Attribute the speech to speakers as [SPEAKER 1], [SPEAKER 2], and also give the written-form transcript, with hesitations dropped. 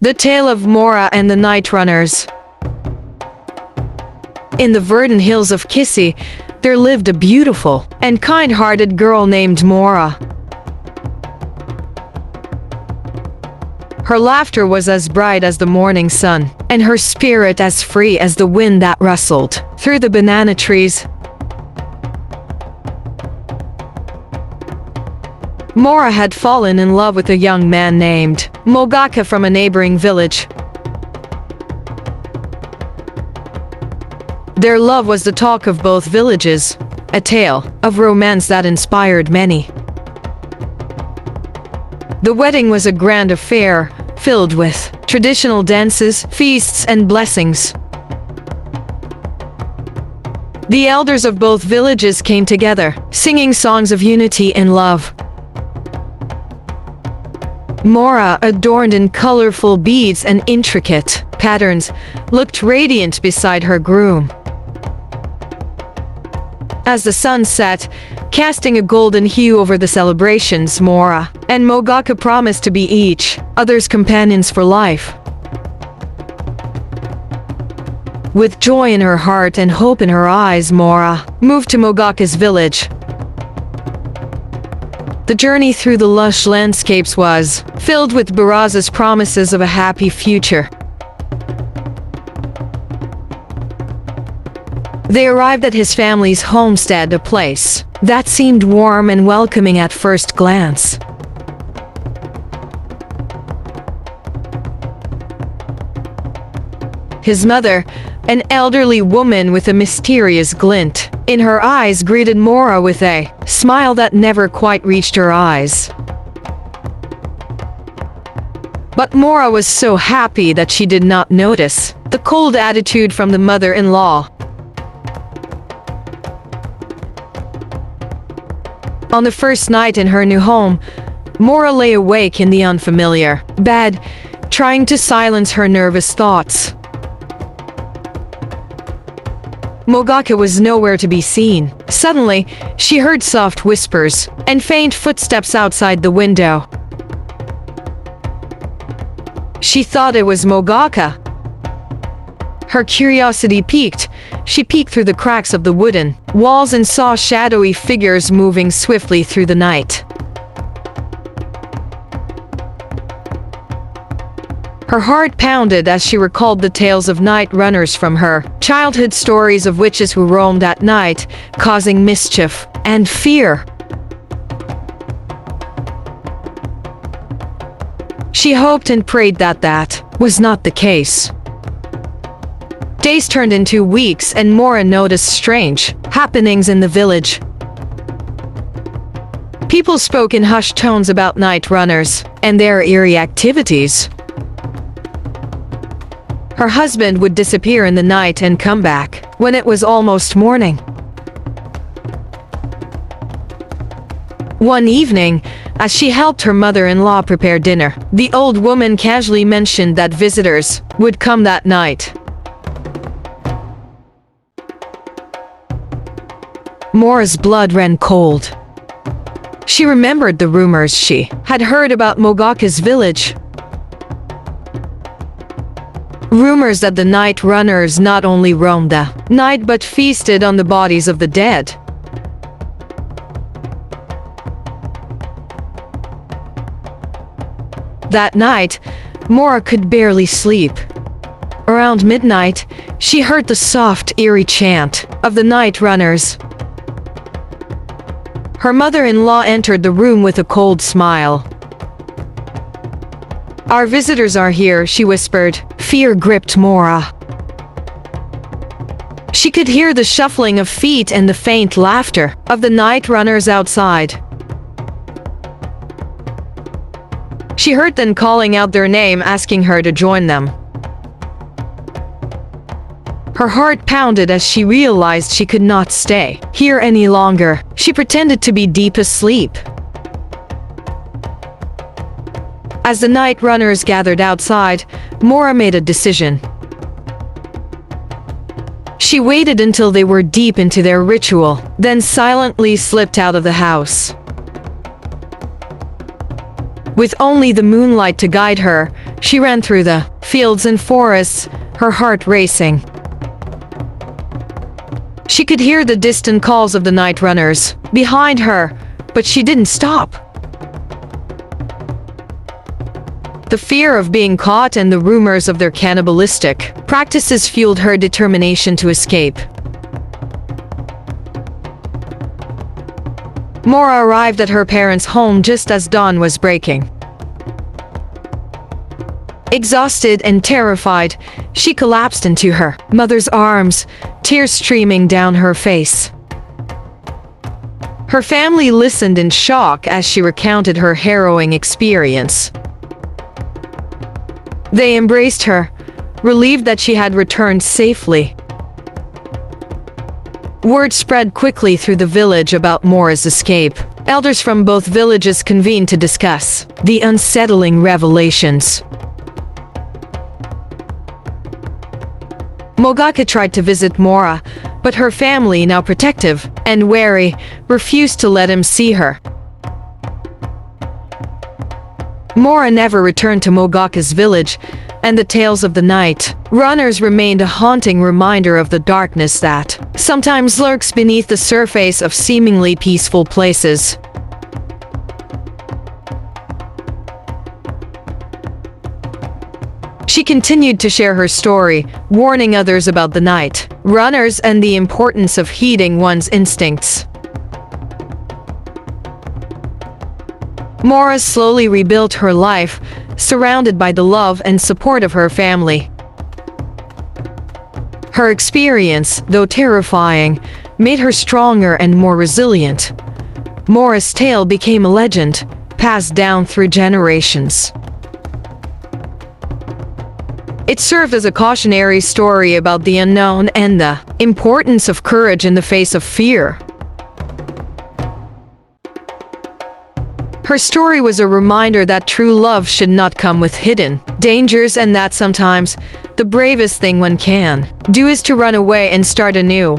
[SPEAKER 1] The Tale of Moraa and the Night Runners. In the verdant hills of Kissy, there lived a beautiful and kind-hearted girl named Moraa. Her laughter was as bright as the morning sun, and her spirit as free as the wind that rustled through the banana trees. Moraa had fallen in love with a young man named Moraa from a neighboring village. Their love was the talk of both villages, a tale of romance that inspired many. The wedding was a grand affair, filled with traditional dances, feasts, and blessings. The elders of both villages came together, singing songs of unity and love. Moraa, adorned in colorful beads and intricate patterns, looked radiant beside her groom. As the sun set, casting a golden hue over the celebrations, Moraa and Moraa promised to be each other's companions for life. With joy in her heart and hope in her eyes, Moraa moved to Mogaka's village. The journey through the lush landscapes was filled with Baraza's promises of a happy future. They arrived at his family's homestead, a place that seemed warm and welcoming at first glance. His mother, an elderly woman with a mysterious glint in her eyes, greeted Moraa with a smile that never quite reached her eyes. But Moraa was so happy that she did not notice the cold attitude from the mother-in-law. On the first night in her new home, Moraa lay awake in the unfamiliar bed, trying to silence her nervous thoughts. Moraa was nowhere to be seen. Suddenly, she heard soft whispers and faint footsteps outside the window. She thought it was Moraa. Her curiosity piqued. She peeked through the cracks of the wooden walls and saw shadowy figures moving swiftly through the night. Her heart pounded as she recalled the tales of night runners from her childhood, stories of witches who roamed at night, causing mischief and fear. She hoped and prayed that that was not the case. Days turned into weeks, and Moraa noticed strange happenings in the village. People spoke in hushed tones about night runners and their eerie activities. Her husband would disappear in the night and come back when it was almost morning. One evening, as she helped her mother-in-law prepare dinner, the old woman casually mentioned that visitors would come that night. Moraa's blood ran cold. She remembered the rumors she had heard about Mogaka's village. Rumors that the night runners not only roamed the night but feasted on the bodies of the dead. That night, Moraa could barely sleep. Around midnight, she heard the soft, eerie chant of the night runners. Her mother-in-law entered the room with a cold smile. "Our visitors are here," she whispered. Fear gripped Moraa. She could hear the shuffling of feet and the faint laughter of the night runners outside. She heard them calling out their name, asking her to join them. Her heart pounded as she realized she could not stay here any longer. She pretended to be deep asleep. As the night runners gathered outside, Moraa made a decision. She waited until they were deep into their ritual, then silently slipped out of the house. With only the moonlight to guide her, She ran through the fields and forests, her heart racing. She could hear the distant calls of the night runners behind her, but she didn't stop. The fear of being caught and the rumors of their cannibalistic practices fueled her determination to escape. Moraa arrived at her parents' home just as dawn was breaking. Exhausted and terrified, she collapsed into her mother's arms, tears streaming down her face. Her family listened in shock as she recounted her harrowing experience. They embraced her, relieved that she had returned safely. Word spread quickly through the village about Moraa's escape. Elders from both villages convened to discuss the unsettling revelations. Mogaaka tried to visit Moraa, but her family, now protective and wary, refused to let him see her. Moraa never returned to Mogaaka's village, and the tales of the night runners remained a haunting reminder of the darkness that sometimes lurks beneath the surface of seemingly peaceful places. She continued to share her story, warning others about the night runners and the importance of heeding one's instincts. Moraa slowly rebuilt her life, surrounded by the love and support of her family. Her experience, though terrifying, made her stronger and more resilient. Moraa's tale became a legend, passed down through generations. It served as a cautionary story about the unknown and the importance of courage in the face of fear. Her story was a reminder that true love should not come with hidden dangers, and that sometimes the bravest thing one can do is to run away and start anew.